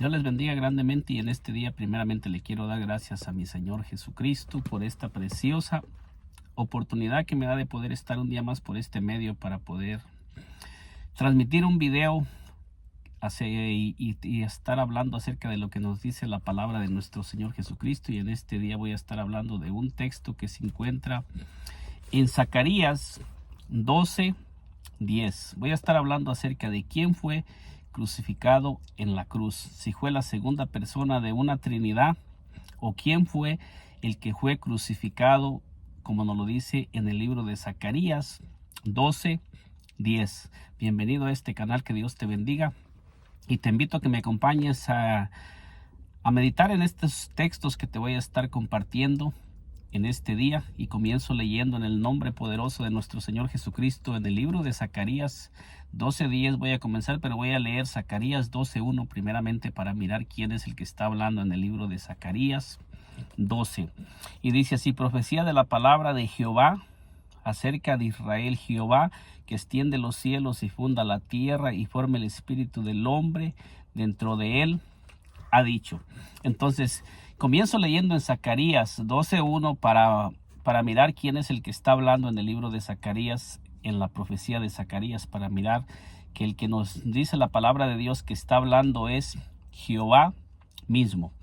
Dios les bendiga grandemente y en este día primeramente le quiero dar gracias a mi Señor Jesucristo por esta preciosa oportunidad que me da de poder estar un día más por este medio para poder transmitir un video y estar hablando acerca de lo que nos dice la palabra de nuestro Señor Jesucristo. Y en este día voy a estar hablando de un texto que se encuentra en Zacarías 12:10. Voy a estar hablando acerca de quién fue crucificado en la cruz, si fue la segunda persona de una Trinidad o quién fue el que fue crucificado, como nos lo dice en el libro de Zacarías 12:10. Bienvenido a este canal, que Dios te bendiga y te invito a que me acompañes a meditar en estos textos que te voy a estar compartiendo en este día, y comienzo leyendo en el nombre poderoso de nuestro Señor Jesucristo en el libro de Zacarías 12:10. Voy a comenzar, pero voy a leer Zacarías 12:1 primeramente para mirar quién es el que está hablando en el libro de Zacarías 12. Y dice así: profecía de la palabra de Jehová acerca de Israel, Jehová, que extiende los cielos y funda la tierra y forma el espíritu del hombre dentro de él, ha dicho. Entonces, comienzo leyendo en Zacarías 12:1 para mirar quién es el que está hablando en el libro de Zacarías, en la profecía de Zacarías, para mirar que el que nos dice la palabra de Dios que está hablando es Jehová mismo.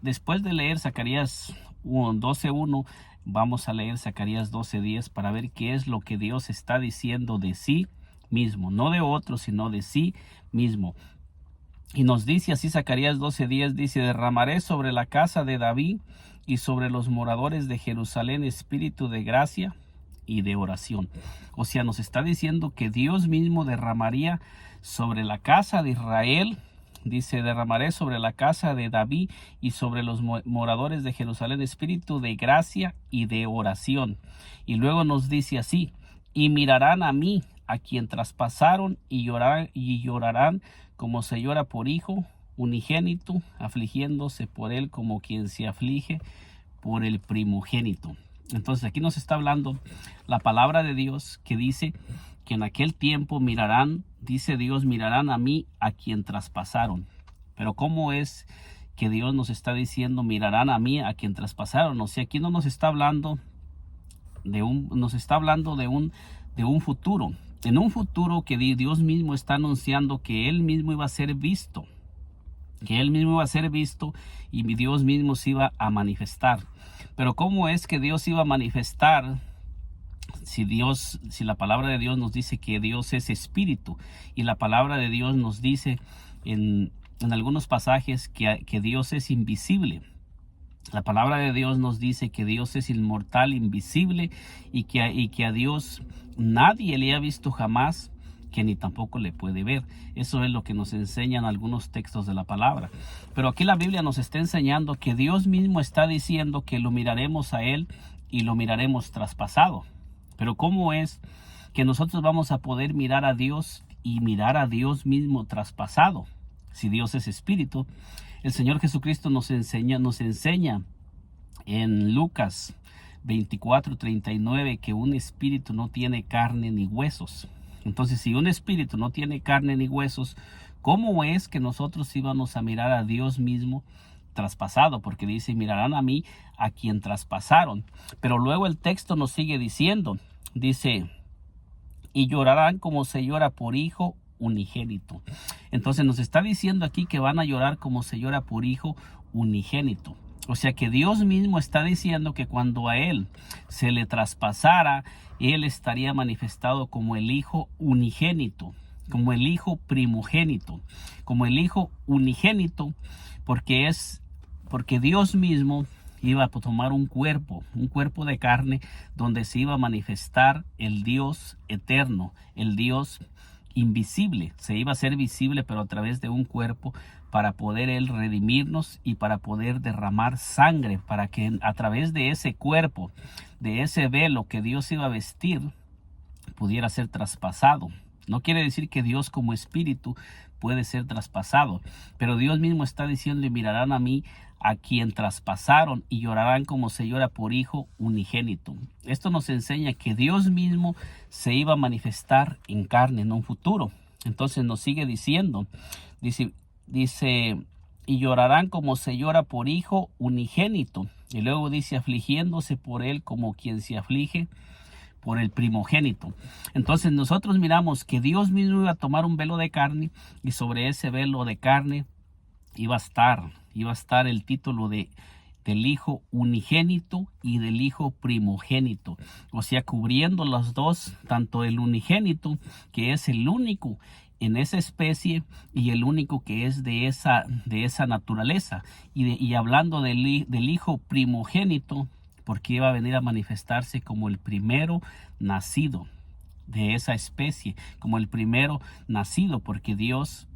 Después de leer Zacarías 12:1, vamos a leer Zacarías 12:10 para ver qué es lo que Dios está diciendo de sí mismo, no de otro, sino de sí mismo. Y nos dice así Zacarías 12:10, dice: derramaré sobre la casa de David y sobre los moradores de Jerusalén espíritu de gracia y de oración. O sea, nos está diciendo que Dios mismo derramaría sobre la casa de Israel. Dice: derramaré sobre la casa de David y sobre los moradores de Jerusalén espíritu de gracia y de oración. Y luego nos dice así: y mirarán a mí, a quien traspasaron, y llorarán como se llora por hijo unigénito, afligiéndose por él como quien se aflige por el primogénito. Entonces aquí nos está hablando la palabra de Dios, que dice que en aquel tiempo mirarán, dice Dios, mirarán a mí, a quien traspasaron. Pero ¿cómo es que Dios nos está diciendo mirarán a mí, a quien traspasaron? O sea, aquí no nos está hablando de un futuro. En un futuro que Dios mismo está anunciando que Él mismo iba a ser visto. Que Él mismo iba a ser visto y Dios mismo se iba a manifestar. Pero ¿cómo es que Dios iba a manifestar si la palabra de Dios nos dice que Dios es espíritu? Y la palabra de Dios nos dice en algunos pasajes que Dios es invisible. La palabra de Dios nos dice que Dios es inmortal, invisible, y que a Dios nadie le ha visto jamás, que ni tampoco le puede ver. Eso es lo que nos enseñan algunos textos de la palabra. Pero aquí la Biblia nos está enseñando que Dios mismo está diciendo que lo miraremos a Él y lo miraremos traspasado. Pero ¿cómo es que nosotros vamos a poder mirar a Dios y mirar a Dios mismo traspasado? Si Dios es espíritu. El Señor Jesucristo nos enseña en Lucas 24:39 que un espíritu no tiene carne ni huesos. Entonces, si un espíritu no tiene carne ni huesos, ¿cómo es que nosotros íbamos a mirar a Dios mismo traspasado? Porque dice: mirarán a mí, a quien traspasaron. Pero luego el texto nos sigue diciendo, dice: y llorarán como se llora por hijo unigénito. Entonces nos está diciendo aquí que van a llorar como se llora por hijo unigénito. O sea que Dios mismo está diciendo que cuando a Él se le traspasara, Él estaría manifestado como el hijo unigénito, como el hijo primogénito, como el hijo unigénito, porque Dios mismo iba a tomar un cuerpo de carne, donde se iba a manifestar el Dios eterno, el Dios invisible. Se iba a ser visible, pero a través de un cuerpo, para poder Él redimirnos y para poder derramar sangre, para que a través de ese cuerpo, de ese velo que Dios iba a vestir, pudiera ser traspasado. No quiere decir que Dios como espíritu puede ser traspasado, pero Dios mismo está diciendo: y mirarán a mí, a quien traspasaron, y llorarán como se llora por hijo unigénito. Esto nos enseña que Dios mismo se iba a manifestar en carne en un futuro. Entonces nos sigue diciendo, dice: dice, y llorarán como se llora por hijo unigénito. Y luego dice, afligiéndose por él como quien se aflige por el primogénito. Entonces nosotros miramos que Dios mismo iba a tomar un velo de carne, y sobre ese velo de carne iba a estar el título del hijo unigénito y del hijo primogénito. O sea, cubriendo los dos, tanto el unigénito, que es el único en esa especie y el único que es de esa naturaleza. Y hablando del hijo primogénito, porque iba a venir a manifestarse como el primero nacido de esa especie, como el primero nacido, porque Dios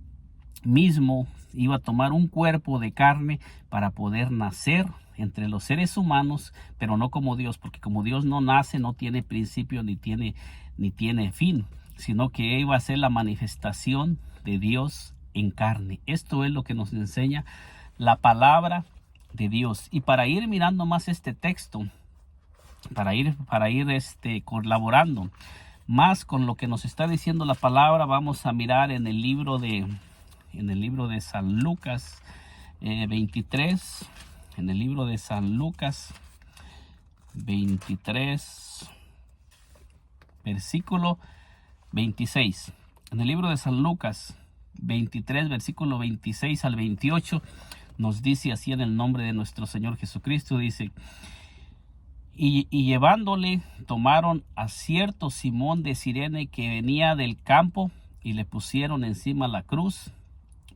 mismo iba a tomar un cuerpo de carne para poder nacer entre los seres humanos, pero no como Dios, porque como Dios no nace, no tiene principio ni tiene fin, sino que iba a ser la manifestación de Dios en carne. Esto es lo que nos enseña la palabra de Dios. Y para ir mirando más este texto, para ir colaborando más con lo que nos está diciendo la palabra, vamos a mirar en el libro de San Lucas 23, en el libro de San Lucas 23, versículo 26. En el libro de San Lucas 23, versículo 26 al 28, nos dice así en el nombre de nuestro Señor Jesucristo, dice, y llevándole, tomaron a cierto Simón de Cirene que venía del campo, y le pusieron encima la cruz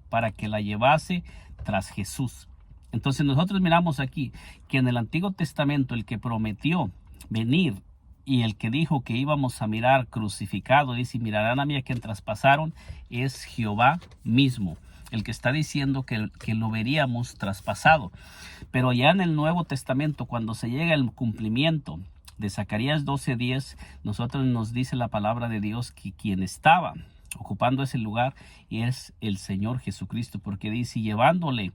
para que la llevase tras Jesús. Entonces nosotros miramos aquí que en el Antiguo Testamento el que prometió venir y el que dijo que íbamos a mirar crucificado, dice, mirarán a mí a quien traspasaron, es Jehová mismo, el que está diciendo que lo veríamos traspasado. Pero ya en el Nuevo Testamento, cuando se llega el cumplimiento de Zacarías 12:10, nosotros nos dice la palabra de Dios que quien estaba ocupando ese lugar es el Señor Jesucristo, porque dice, y llevándole,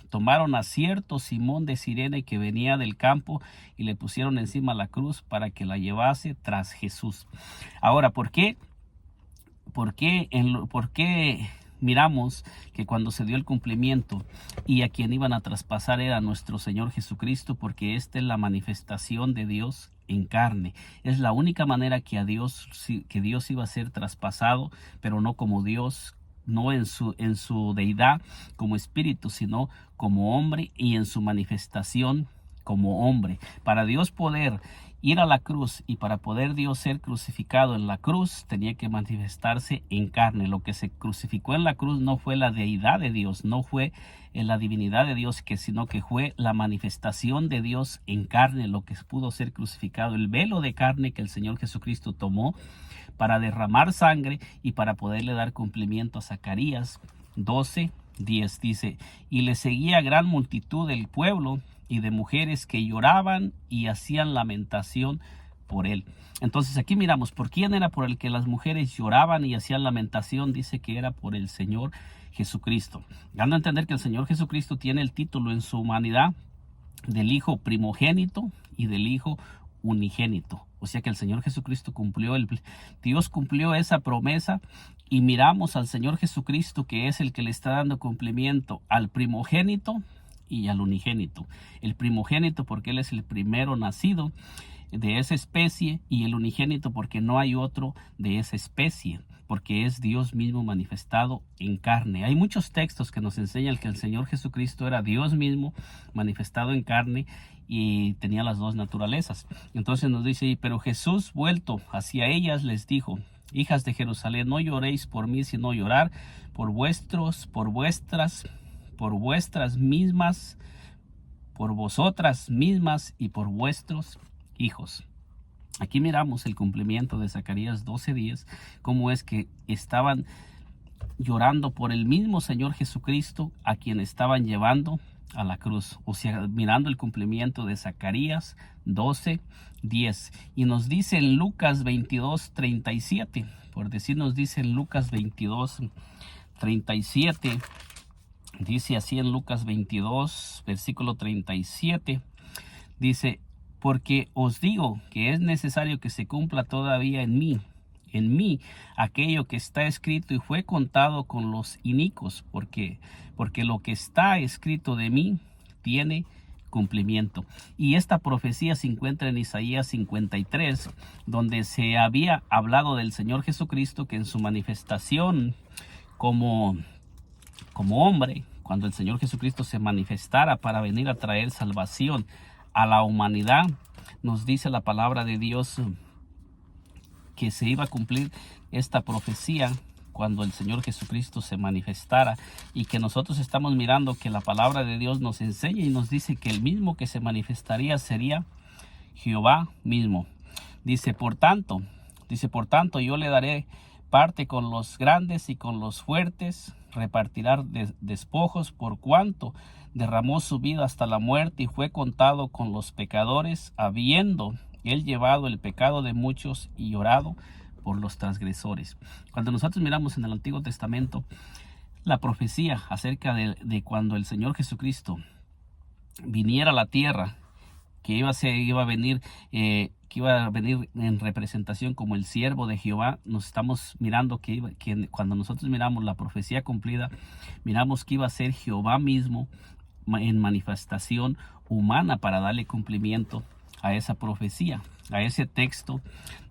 tomaron a cierto Simón de Cirene que venía del campo y le pusieron encima la cruz para que la llevase tras Jesús. Ahora, ¿por qué miramos que cuando se dio el cumplimiento y a quien iban a traspasar era nuestro Señor Jesucristo? Porque esta es la manifestación de Dios en carne. Es la única manera que Dios iba a ser traspasado, pero no como Dios, no en su deidad como espíritu, sino como hombre y en su manifestación como hombre. Para Dios poder ir a la cruz y para poder Dios ser crucificado en la cruz, tenía que manifestarse en carne. Lo que se crucificó en la cruz no fue la deidad de Dios, no fue la divinidad de Dios, sino que fue la manifestación de Dios en carne, lo que pudo ser crucificado, el velo de carne que el Señor Jesucristo tomó para derramar sangre y para poderle dar cumplimiento a Zacarías 12:10. Dice, y le seguía gran multitud del pueblo y de mujeres que lloraban y hacían lamentación por él. Entonces aquí miramos por quién era por el que las mujeres lloraban y hacían lamentación. Dice que era por el Señor Jesucristo, dando a entender que el Señor Jesucristo tiene el título en su humanidad del hijo primogénito y del hijo unigénito. O sea que el Señor Jesucristo Dios cumplió esa promesa, y miramos al Señor Jesucristo que es el que le está dando cumplimiento al primogénito y al unigénito. El primogénito porque él es el primero nacido de esa especie, y el unigénito porque no hay otro de esa especie, porque es Dios mismo manifestado en carne. Hay muchos textos que nos enseñan que el Señor Jesucristo era Dios mismo manifestado en carne y tenía las dos naturalezas. Entonces nos dice, pero Jesús, vuelto hacia ellas, les dijo, hijas de Jerusalén, no lloréis por mí, sino llorar por vosotras mismas, por vosotras mismas y por vuestros hijos. Aquí miramos el cumplimiento de Zacarías 12:10, cómo es que estaban llorando por el mismo Señor Jesucristo a quien estaban llevando a la cruz. O sea, mirando el cumplimiento de Zacarías 12:10. Y nos dice en Lucas 22:37, por decir, nos dice en Lucas 22:37, dice así en Lucas 22, versículo 37, dice, porque os digo que es necesario que se cumpla todavía en mí en mí aquello que está escrito y fue contado con los inicuos, porque lo que está escrito de mí tiene cumplimiento. Y esta profecía se encuentra en Isaías 53, donde se había hablado del Señor Jesucristo, que en su manifestación como hombre, cuando el Señor Jesucristo se manifestara para venir a traer salvación a la humanidad, nos dice la palabra de Dios que se iba a cumplir esta profecía cuando el Señor Jesucristo se manifestara, y que nosotros estamos mirando que la palabra de Dios nos enseña y nos dice que el mismo que se manifestaría sería Jehová mismo. Dice, por tanto, yo le daré parte con los grandes y con los fuertes, repartirá despojos, por cuanto derramó su vida hasta la muerte y fue contado con los pecadores, habiendo él llevado el pecado de muchos y llorado por los transgresores. Cuando nosotros miramos en el Antiguo Testamento la profecía acerca de cuando el Señor Jesucristo viniera a la tierra, que iba a venir en representación como el siervo de Jehová, nos estamos mirando que cuando nosotros miramos la profecía cumplida, miramos que iba a ser Jehová mismo en manifestación humana para darle cumplimiento a esa profecía, a ese texto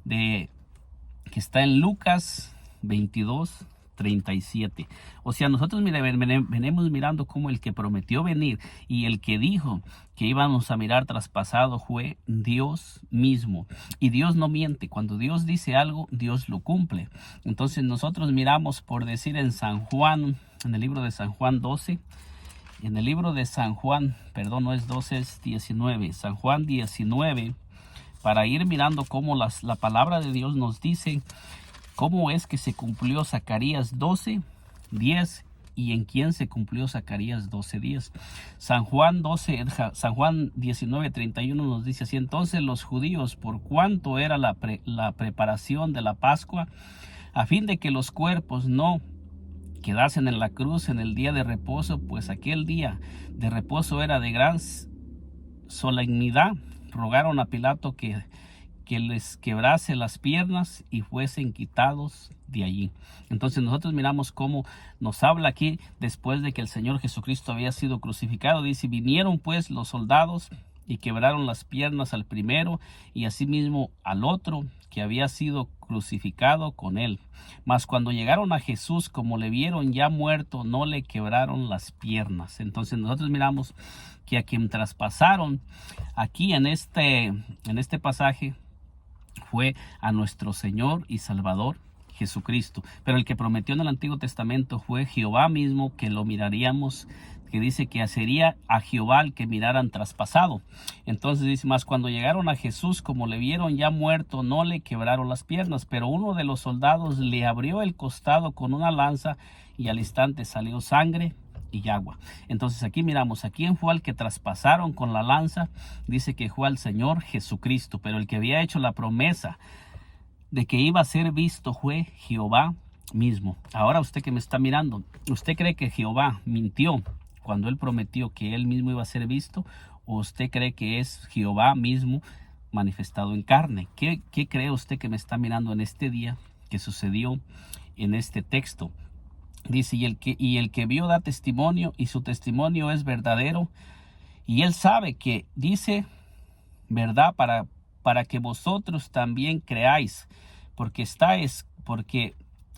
que está en Lucas 22:37. O sea, nosotros venimos mirando cómo el que prometió venir y el que dijo que íbamos a mirar traspasado fue Dios mismo. Y Dios no miente. Cuando Dios dice algo, Dios lo cumple. Entonces nosotros miramos, por decir, en San Juan, en el libro de San Juan 12, en el libro de San Juan, perdón, no es 12, es 19, San Juan 19, para ir mirando cómo la palabra de Dios nos dice cómo es que se cumplió Zacarías 12:10 y en quién se cumplió Zacarías 12:10. San Juan 19:31 nos dice así: entonces los judíos, por cuanto era la preparación de la Pascua, a fin de que los cuerpos no quedasen en la cruz en el día de reposo, pues aquel día de reposo era de gran solemnidad, rogaron a Pilato que les quebrase las piernas y fuesen quitados de allí. Entonces nosotros miramos cómo nos habla aquí después de que el Señor Jesucristo había sido crucificado. Dice, vinieron pues los soldados y quebraron las piernas al primero y asimismo al otro que había sido crucificado con él. Mas cuando llegaron a Jesús, como le vieron ya muerto, no le quebraron las piernas. Entonces nosotros miramos que a quien traspasaron aquí en este pasaje fue a nuestro Señor y Salvador Jesucristo. Pero el que prometió en el Antiguo Testamento fue Jehová mismo, que lo miraríamos, que dice que sería a Jehová el que miraran traspasado. Entonces dice, más cuando llegaron a Jesús, como le vieron ya muerto, no le quebraron las piernas, pero uno de los soldados le abrió el costado con una lanza y al instante salió sangre y agua. Entonces aquí miramos a quién fue al que traspasaron con la lanza. Dice que fue al Señor Jesucristo, pero el que había hecho la promesa de que iba a ser visto fue Jehová mismo. Ahora usted que me está mirando, ¿usted cree que Jehová mintió cuando él prometió que él mismo iba a ser visto? ¿O usted cree que es Jehová mismo manifestado en carne? ¿Qué cree usted que me está mirando en este día que sucedió en este texto? Dice, y el que vio da testimonio, y su testimonio es verdadero, y él sabe que dice verdad para que vosotros también creáis, porque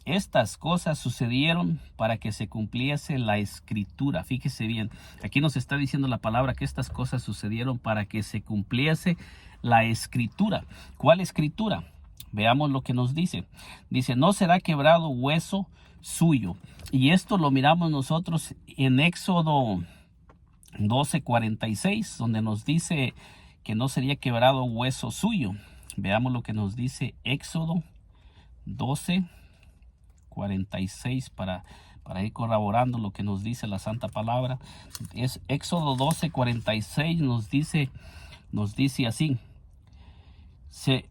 estas cosas sucedieron para que se cumpliese la escritura. Fíjese bien, aquí nos está diciendo la palabra que estas cosas sucedieron para que se cumpliese la escritura. ¿Cuál escritura? Veamos lo que nos dice. Dice, no será quebrado hueso suyo. Y esto lo miramos nosotros en Éxodo 12:46, donde nos dice que no sería quebrado hueso suyo. Veamos lo que nos dice Éxodo 12:46 para ir corroborando lo que nos dice la Santa Palabra. Es Éxodo 12:46 nos dice así: se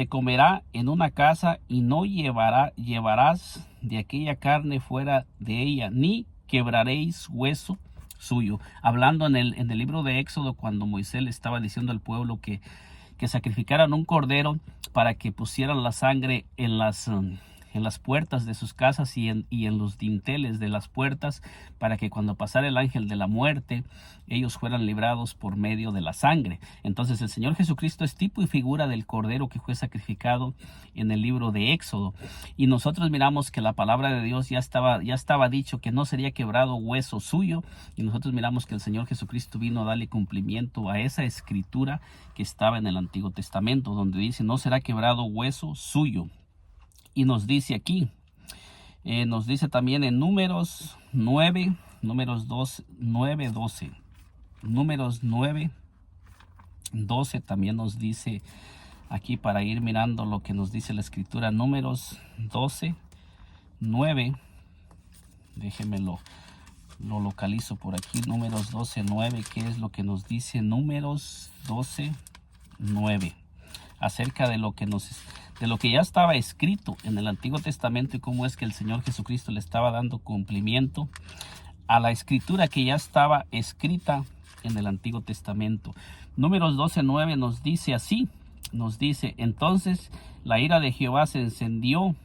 comerá en una casa y no llevarás de aquella carne fuera de ella, ni quebraréis hueso suyo. Hablando en el libro de Éxodo, cuando Moisés le estaba diciendo al pueblo que que sacrificaran un cordero para que pusieran la sangre en las puertas de sus casas y en los dinteles de las puertas, para que cuando pasara el ángel de la muerte, ellos fueran librados por medio de la sangre. Entonces el Señor Jesucristo es tipo y figura del cordero que fue sacrificado en el libro de Éxodo. Y nosotros miramos que la palabra de Dios ya estaba dicho que no sería quebrado hueso suyo, y nosotros miramos que el Señor Jesucristo vino a darle cumplimiento a esa escritura que estaba en el Antiguo Testamento, donde dice: no será quebrado hueso suyo. Y nos dice aquí, nos dice también en Números 9, Números 12, Números 9, 12 también nos dice aquí, para ir mirando lo que nos dice la escritura. Números 12, 9, déjeme lo localizo por aquí. Números 12, 9, ¿qué es lo que nos dice Números 12, 9? Acerca de lo que ya estaba escrito en el Antiguo Testamento y cómo es que el Señor Jesucristo le estaba dando cumplimiento a la escritura que ya estaba escrita en el Antiguo Testamento. Números 12:9 nos dice así, nos dice: entonces la ira de Jehová se encendió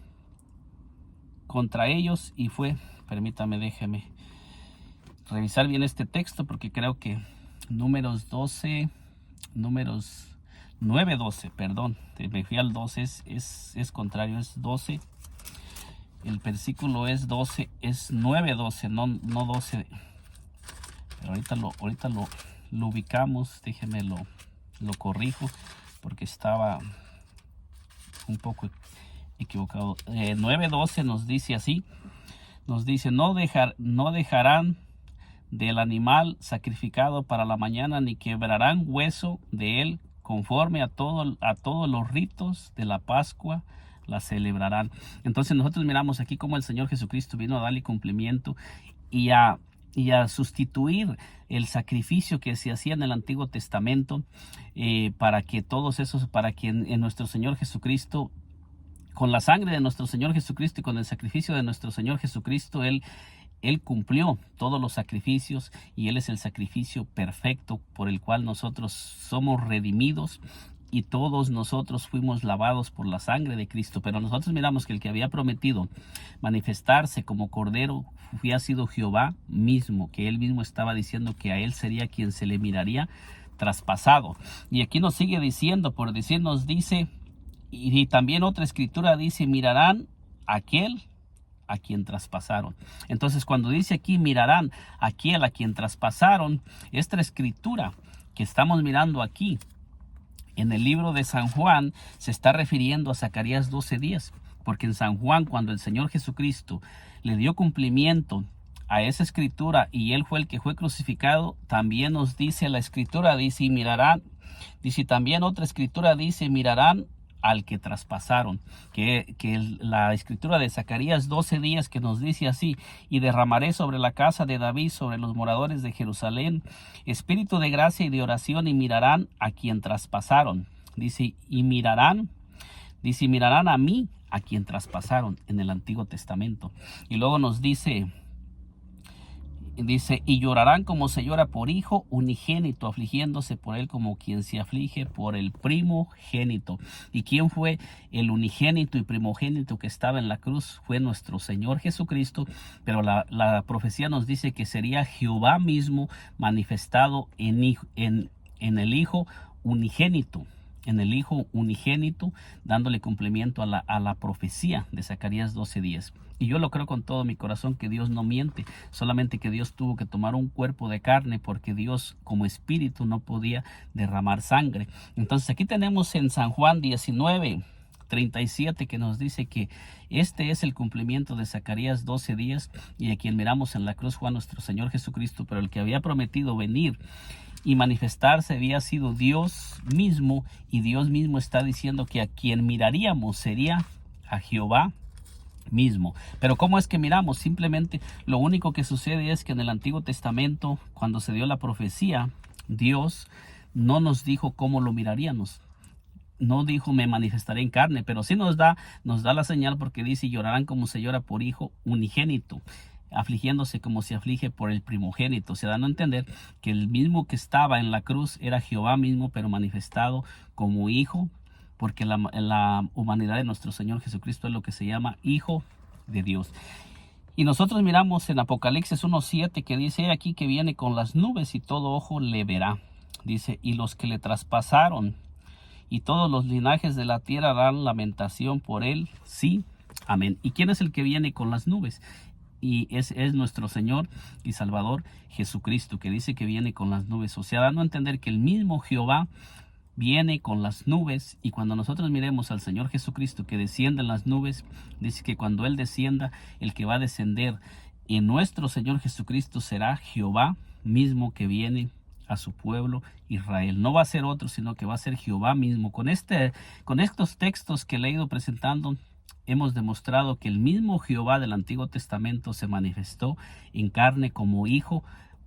contra ellos y fue, permítame, déjeme revisar bien este texto, porque creo que Números 9:12, perdón, me fui al 12, es contrario, es 12, el versículo es 12, es 9:12, no 12, pero ahorita lo ubicamos, déjenme lo corrijo, porque estaba un poco equivocado. 9:12 nos dice así, nos dice: no dejarán del animal sacrificado para la mañana, ni quebrarán hueso de él, conforme a todos los ritos de la Pascua la celebrarán. Entonces nosotros miramos aquí cómo el Señor Jesucristo vino a darle cumplimiento y a sustituir el sacrificio que se hacía en el Antiguo Testamento, para que en nuestro Señor Jesucristo, con la sangre de nuestro Señor Jesucristo y con el sacrificio de nuestro Señor Jesucristo, Él cumplió todos los sacrificios, y Él es el sacrificio perfecto por el cual nosotros somos redimidos, y todos nosotros fuimos lavados por la sangre de Cristo. Pero nosotros miramos que el que había prometido manifestarse como cordero había sido Jehová mismo, que Él mismo estaba diciendo que a Él sería quien se le miraría traspasado. Y aquí nos sigue diciendo, por decir, nos dice, y también otra escritura dice: mirarán aquel a quien traspasaron. Entonces, cuando dice aquí mirarán aquel a quien traspasaron, esta escritura que estamos mirando aquí en el libro de San Juan se está refiriendo a Zacarías 12:10, porque en San Juan, cuando el Señor Jesucristo le dio cumplimiento a esa escritura y Él fue el que fue crucificado, también nos dice la escritura, dice: y mirarán, dice también otra escritura, dice: mirarán al que traspasaron, que la escritura de Zacarías 12:10, que nos dice así: y derramaré sobre la casa de David, sobre los moradores de Jerusalén, espíritu de gracia y de oración, y mirarán a quien traspasaron. Dice: y mirarán a mí a quien traspasaron, en el Antiguo Testamento. Y luego nos dice: y llorarán como se llora por hijo unigénito, afligiéndose por él como quien se aflige por el primogénito. ¿Y quién fue el unigénito y primogénito que estaba en la cruz? Fue nuestro Señor Jesucristo, pero la profecía nos dice que sería Jehová mismo manifestado en el Hijo unigénito. En el Hijo unigénito, dándole cumplimiento a la profecía de Zacarías 12:10. Y yo lo creo con todo mi corazón, que Dios no miente, solamente que Dios tuvo que tomar un cuerpo de carne, porque Dios como espíritu no podía derramar sangre. Entonces aquí tenemos en San Juan 19:37 que nos dice que este es el cumplimiento de Zacarías 12:10, y a quien miramos en la cruz fue a nuestro Señor Jesucristo, pero el que había prometido venir y manifestarse había sido Dios mismo, y Dios mismo está diciendo que a quien miraríamos sería a Jehová mismo. Pero ¿cómo es que miramos? Simplemente lo único que sucede es que en el Antiguo Testamento, cuando se dio la profecía, Dios no nos dijo cómo lo miraríamos. No dijo: me manifestaré en carne, pero sí nos da la señal, porque dice: llorarán como se llora por hijo unigénito. afligiéndose como se aflige por el primogénito. Se dan a entender que el mismo que estaba en la cruz era Jehová mismo, pero manifestado como hijo, porque la humanidad de nuestro Señor Jesucristo es lo que se llama Hijo de Dios. Y nosotros miramos en Apocalipsis 1:7 que dice aquí que viene con las nubes y todo ojo le verá. Dice, y los que le traspasaron y todos los linajes de la tierra harán lamentación por él. Sí, amén. ¿Y quién es el que viene con las nubes? Y es nuestro Señor y Salvador Jesucristo, que dice que viene con las nubes. O sea, dando a entender que el mismo Jehová viene con las nubes. Y cuando nosotros miremos al Señor Jesucristo que desciende en las nubes, dice que cuando Él descienda, el que va a descender en nuestro Señor Jesucristo será Jehová mismo que viene a su pueblo Israel. No va a ser otro, sino que va a ser Jehová mismo. Con estos textos que le he ido presentando, hemos demostrado que el mismo Jehová del Antiguo Testamento se manifestó en carne como hijo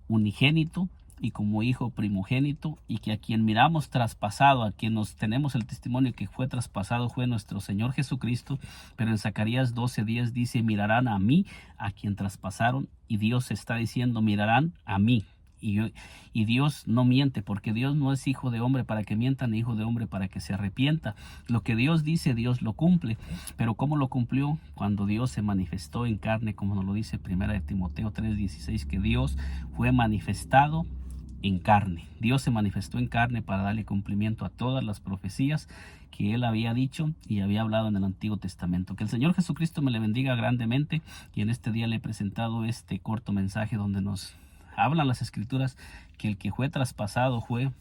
unigénito y como hijo primogénito, y que a quien miramos traspasado, a quien nos tenemos el testimonio que fue traspasado, fue nuestro Señor Jesucristo. Pero en Zacarías 12:10 dice, mirarán a mí, a quien traspasaron, y Dios está diciendo, mirarán a mí. Y Dios no miente, porque Dios no es hijo de hombre para que mienta, ni hijo de hombre para que se arrepienta. Lo que Dios dice, Dios lo cumple. Pero ¿cómo lo cumplió? Cuando Dios se manifestó en carne, como nos lo dice 1 Timoteo 3:16, que Dios fue manifestado en carne. Dios se manifestó en carne para darle cumplimiento a todas las profecías que Él había dicho y había hablado en el Antiguo Testamento. Que el Señor Jesucristo me le bendiga grandemente, y en este día le he presentado este corto mensaje donde nos hablan las Escrituras que el que fue traspasado fue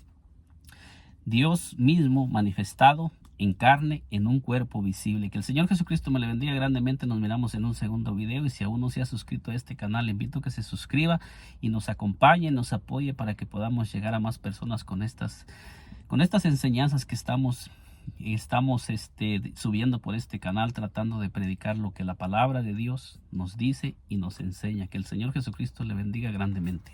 Dios mismo manifestado en carne, en un cuerpo visible. Que el Señor Jesucristo me le bendiga grandemente. Nos miramos en un segundo video, y si aún no se ha suscrito a este canal, le invito a que se suscriba y nos acompañe, nos apoye para que podamos llegar a más personas con estas enseñanzas que estamos subiendo por este canal, tratando de predicar lo que la palabra de Dios nos dice y nos enseña. Que el Señor Jesucristo le bendiga grandemente.